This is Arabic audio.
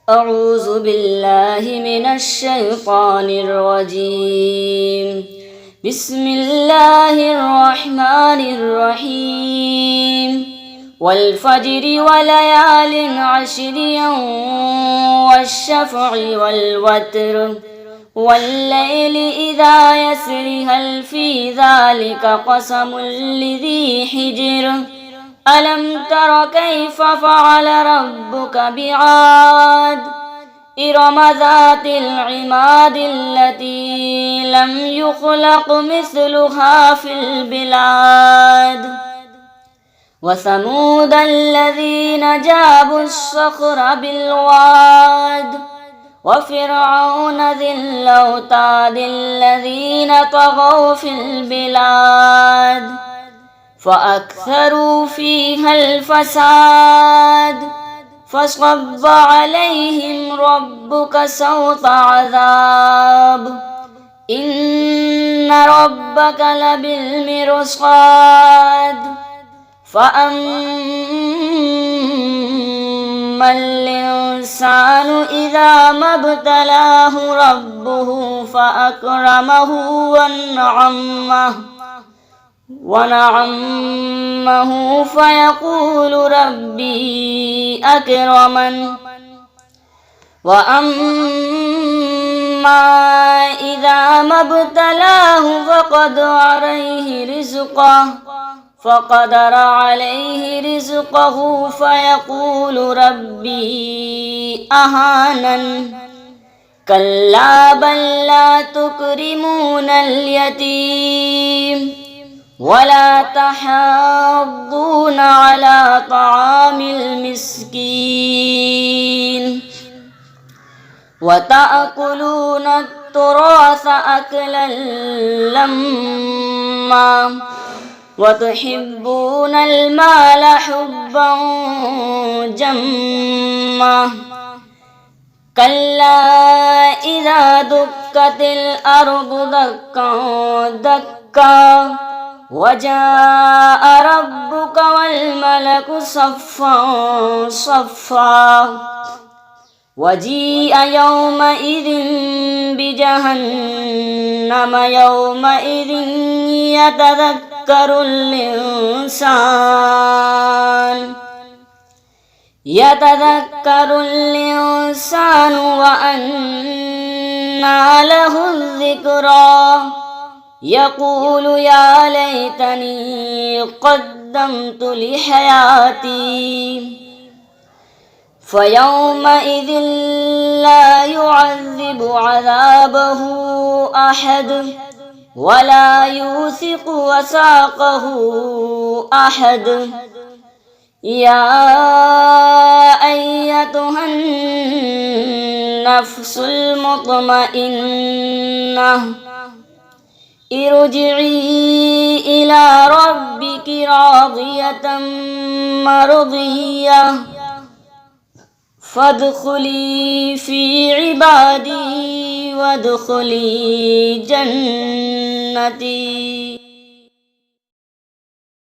أعوذ بالله من الشيطان الرجيم. بسم الله الرحمن الرحيم. والفجر وليال عشر والشفع والوتر والليل إذا يسر هل في ذلك قسم لذي حجر ألم تر كيف فعل ربك بعاد إرم ذات العماد التي لم يخلق مثلها في البلاد وثمود الذين جابوا الصخر بالواد وفرعون ذي الأوتاد الذين طغوا في البلاد فأكثروا فيها الفساد فصب عليهم ربك سوط عذاب إن ربك لبالمرصاد فأما الإنسان إذا ما ابتلاه ربه فأكرمه ونعمه فيقول ربي أكرمن وأما إذا ما ابتلاه فقدر عليه رزقه فيقول ربي أهانن كلا بل لا تكرمون اليتيم ولا تحاضون على طعام المسكين وتأكلون التراث أكلا لما وتحبون المال حبا جما كلا إذا دكت الأرض دكا دكا وجاء ربك والملك صفا صفا وجيء يومئذ بجهنم يومئذ يتذكر الإنسان وأنى له الذكرى يقول يا ليتني قدمت لحياتي فيومئذ لا يعذب عذابه أحد ولا يوثق وثاقه أحد يا أيتها النفس المطمئنة ارجعي إلى ربك راضية مرضية فادخلي في عبادي وادخلي جنتي.